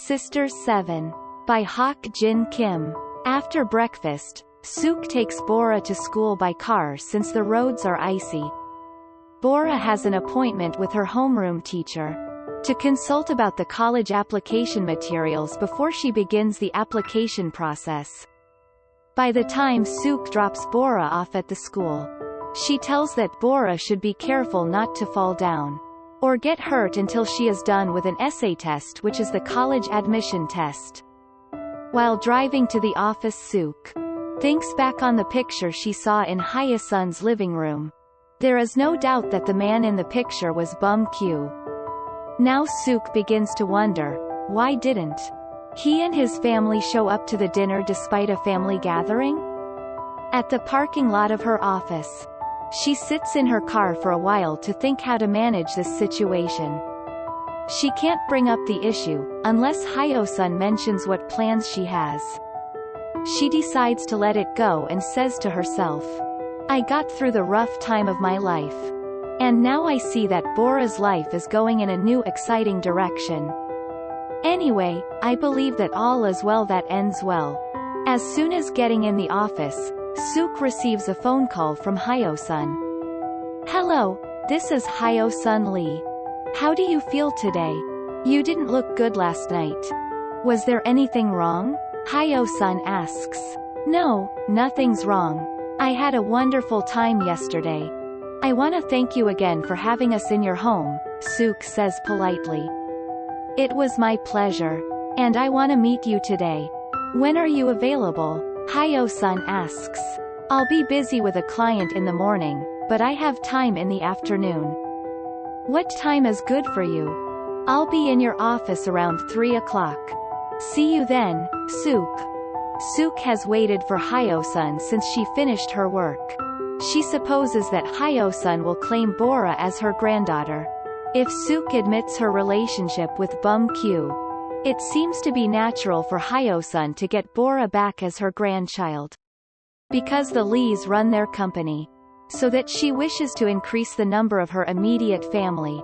Sisters 7. By Hak Jin Kim. After breakfast, Sook takes Bora to school by car since the roads are icy. Bora has an appointment with her homeroom teacher to consult about the college application materials before she begins the application process. By the time Sook drops Bora off at the school, she tells that Bora should be careful not to fall down or get hurt until she is done with an essay test, which is the college admission test. While driving to the office, Sook thinks back on the picture she saw in Hyosun's living room. There is no doubt that the man in the picture was Bum Q. Now Sook begins to wonder, why didn't he and his family show up to the dinner despite a family gathering? At the parking lot of her office, she sits in her car for a while to think how to manage this situation. She can't bring up the issue, unless Hyosun mentions what plans she has. She decides to let it go and says to herself, I got through the rough time of my life. And now I see that Bora's life is going in a new exciting direction. Anyway, I believe that all is well that ends well. As soon as getting in the office, Sook receives a phone call from Hyosun. Hello, this is Hyosun Lee. How do you feel today? You didn't look good last night. Was there anything wrong? Hyosun asks. No, nothing's wrong. I had a wonderful time yesterday. I want to thank you again for having us in your home, Sook says politely. It was my pleasure. And I want to meet you today. When are you available? Hyosun asks. I'll be busy with a client in the morning, but I have time in the afternoon. What time is good for you? I'll be in your office around 3 o'clock. See you then, Sook. Sook has waited for Hyosun since she finished her work. She supposes that Hyosun will claim Bora as her granddaughter. If Sook admits her relationship with Bum Q, it seems to be natural for Hyosun to get Bora back as her grandchild. Because the Lees run their company, so that she wishes to increase the number of her immediate family.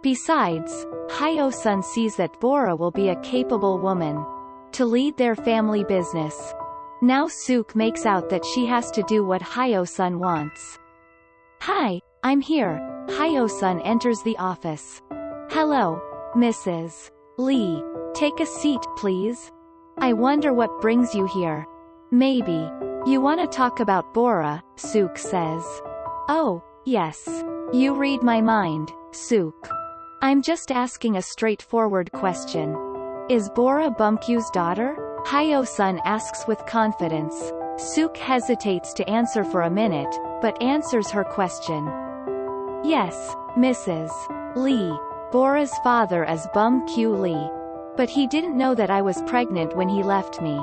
Besides, Hyosun sees that Bora will be a capable woman to lead their family business. Now Sook makes out that she has to do what Hyosun wants. Hi, I'm here. Hyosun enters the office. Hello, Mrs. Lee. Take a seat, please. I wonder what brings you here. Maybe you want to talk about Bora, Sook says. Oh, yes. You read my mind, Sook. I'm just asking a straightforward question. Is Bora Bumq's daughter? Hyosun asks with confidence. Sook hesitates to answer for a minute, but answers her question. Yes, Mrs. Lee. Bora's father is Bum Q Lee. But he didn't know that I was pregnant when he left me.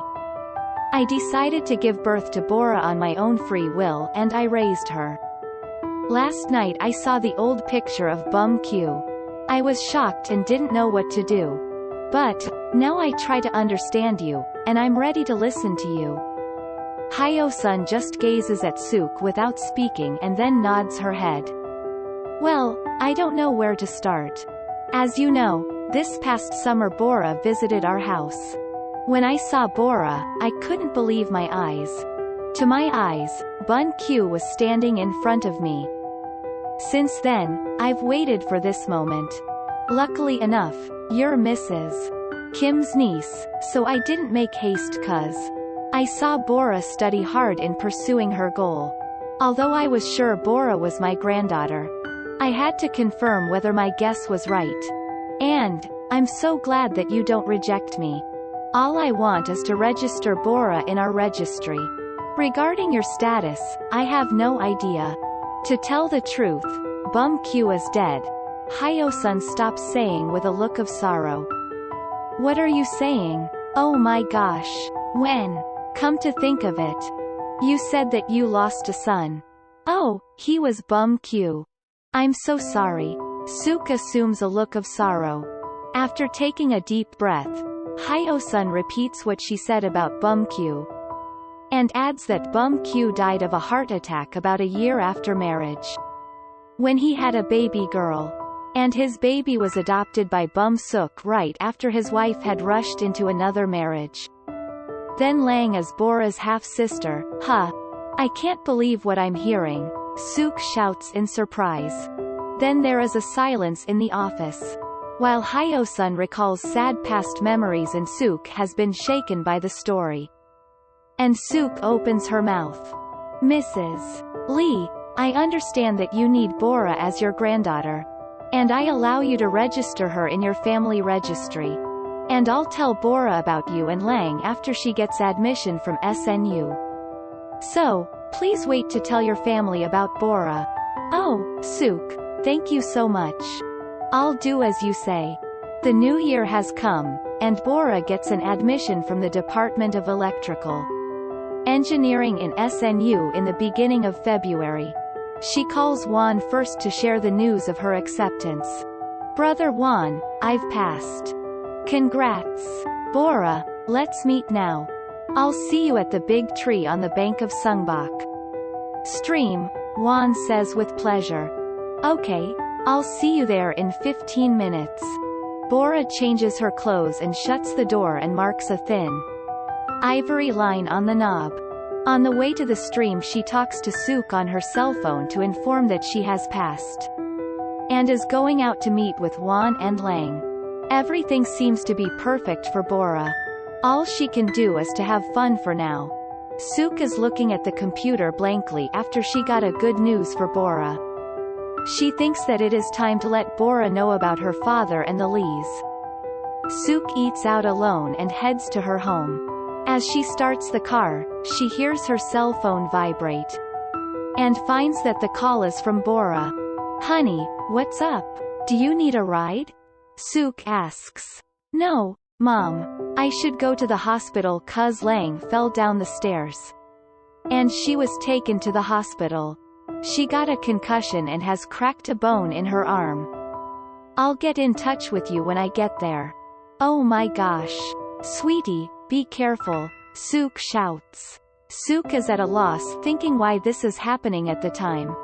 I decided to give birth to Bora on my own free will and I raised her. Last night I saw the old picture of Bum Q. I was shocked and didn't know what to do. But now I try to understand you, and I'm ready to listen to you. Hyosun just gazes at Sook without speaking and then nods her head. Well, I don't know where to start. As you know, this past summer Bora visited our house. When I saw Bora, I couldn't believe my eyes. To my eyes, Bun Q was standing in front of me. Since then, I've waited for this moment. Luckily enough, you're Mrs. Kim's niece, so I didn't make haste cause I saw Bora study hard in pursuing her goal. Although I was sure Bora was my granddaughter, I had to confirm whether my guess was right. And I'm so glad that you don't reject me. All I want is to register Bora in our registry. Regarding your status, I have no idea. To tell the truth, Bum Q is dead. Hyosun stops saying with a look of sorrow. What are you saying? Oh my gosh. When? Come to think of it. You said that you lost a son. Oh, he was Bum Q. I'm so sorry. Sook assumes a look of sorrow. After taking a deep breath, Hyosun repeats what she said about Bum Q. And adds that Bum Q died of a heart attack about a year after marriage, when he had a baby girl. And his baby was adopted by Bum Sook right after his wife had rushed into another marriage. Then Lang as Bora's half-sister, huh? I can't believe what I'm hearing, Sook shouts in surprise. Then there is a silence in the office. While Hyosun recalls sad past memories and Sook has been shaken by the story. And Sook opens her mouth. Mrs. Lee, I understand that you need Bora as your granddaughter. And I allow you to register her in your family registry. And I'll tell Bora about you and Lang after she gets admission from SNU. So, please wait to tell your family about Bora. Oh, Sook, thank you so much. I'll do as you say. The new year has come, and Bora gets an admission from the Department of Electrical Engineering in SNU in the beginning of February. She calls Juan first to share the news of her acceptance. Brother Juan, I've passed. Congrats. Bora, let's meet now. I'll see you at the big tree on the bank of Sungbok Stream, Juan says with pleasure. Okay, I'll see you there in 15 minutes. Bora changes her clothes and shuts the door and marks a thin ivory line on the knob. On the way to the stream she talks to Sook on her cell phone to inform that she has passed. And is going out to meet with Juan and Lang. Everything seems to be perfect for Bora. All she can do is to have fun for now. Sook is looking at the computer blankly after she got a good news for Bora. She thinks that it is time to let Bora know about her father and the Lees. Sook eats out alone and heads to her home. As she starts the car, she hears her cell phone vibrate. And finds that the call is from Bora. Honey, what's up? Do you need a ride? Sook asks. No, Mom. I should go to the hospital 'cause Lang fell down the stairs. And she was taken to the hospital. She got a concussion and has cracked a bone in her arm. I'll get in touch with you when I get there. Oh my gosh. Sweetie, be careful, Sook shouts. Sook is at a loss thinking why this is happening at the time.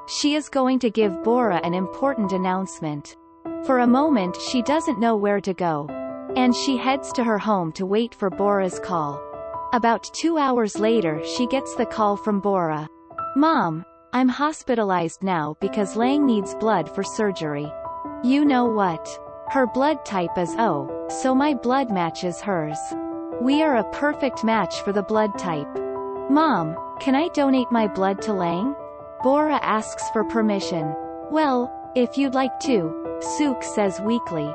She is going to give Bora an important announcement. For a moment she doesn't know where to go. And she heads to her home to wait for Bora's call. About 2 hours later she gets the call from Bora. Mom, I'm hospitalized now because Lang needs blood for surgery. You know what? Her blood type is O, so my blood matches hers. We are a perfect match for the blood type. Mom, can I donate my blood to Lang? Bora asks for permission. Well, if you'd like to, Sook says weakly.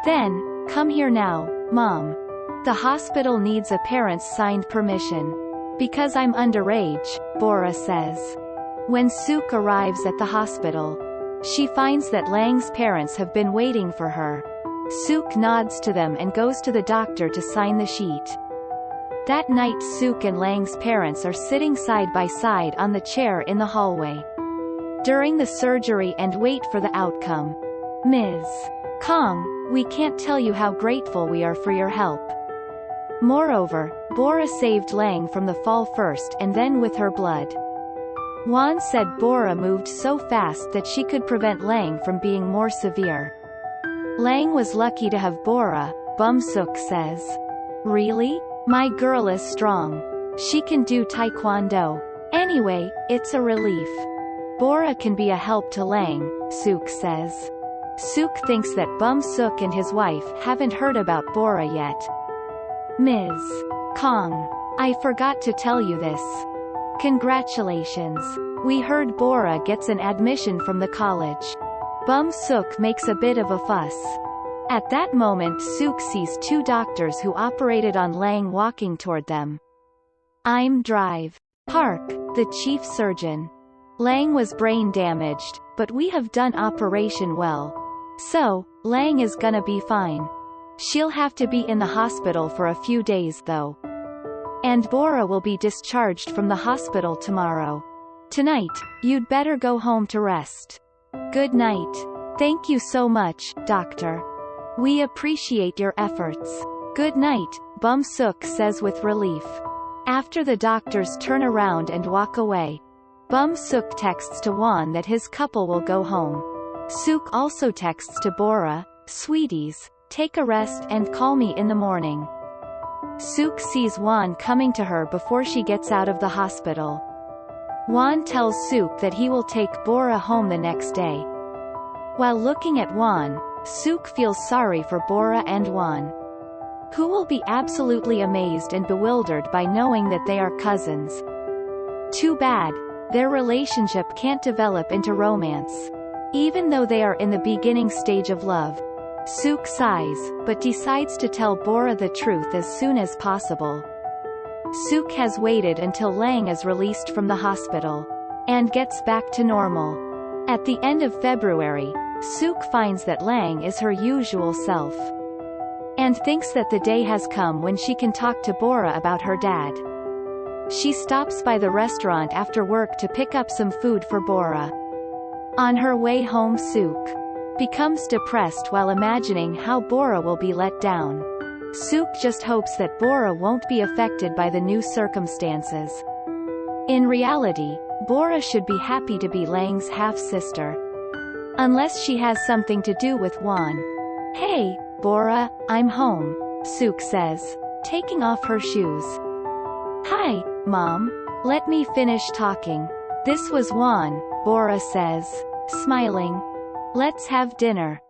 Then, come here now, Mom. The hospital needs a parent's signed permission. Because I'm underage, Bora says. When Sook arrives at the hospital, she finds that Lang's parents have been waiting for her. Sook nods to them and goes to the doctor to sign the sheet. That night Sook and Lang's parents are sitting side by side on the chair in the hallway. During the surgery and wait for the outcome. Ms. Kong, we can't tell you how grateful we are for your help. Moreover, Bora saved Lang from the fall first and then with her blood. Juan said Bora moved so fast that she could prevent Lang from being more severe. Lang was lucky to have Bora, Bum Sook says. Really? My girl is strong. She can do taekwondo. Anyway, it's a relief. Bora can be a help to Lang, Sook says. Sook thinks that Bum Sook and his wife haven't heard about Bora yet. Ms. Kong, I forgot to tell you this. Congratulations. We heard Bora gets an admission from the college. Bum Sook makes a bit of a fuss. At that moment Sook sees 2 doctors who operated on Lang walking toward them. I'm Drive. Park, the chief surgeon. Lang was brain damaged, but we have done operation well. So, Lang is gonna be fine. She'll have to be in the hospital for a few days though. And Bora will be discharged from the hospital tomorrow. Tonight, you'd better go home to rest. Good night. Thank you so much, doctor. We appreciate your efforts. Good night, Bum Sook says with relief. After the doctors turn around and walk away, Bum Sook texts to Juan that his couple will go home. Sook also texts to Bora, "Sweeties, take a rest and call me in the morning." Sook sees Won coming to her before she gets out of the hospital. Won tells Sook that he will take Bora home the next day. While looking at Won, Sook feels sorry for Bora and Won, who will be absolutely amazed and bewildered by knowing that they are cousins. Too bad, their relationship can't develop into romance. Even though they are in the beginning stage of love. Sook sighs, but decides to tell Bora the truth as soon as possible. Sook has waited until Lang is released from the hospital and gets back to normal. At the end of February, Sook finds that Lang is her usual self and thinks that the day has come when she can talk to Bora about her dad. She stops by the restaurant after work to pick up some food for Bora. On her way home, Sook becomes depressed while imagining how Bora will be let down. Sook just hopes that Bora won't be affected by the new circumstances. In reality, Bora should be happy to be Lang's half-sister. Unless she has something to do with Won. "Hey, Bora, I'm home," Sook says, taking off her shoes. "Hi, Mom. Let me finish talking." "This was Won," Bora says, smiling. "Let's have dinner."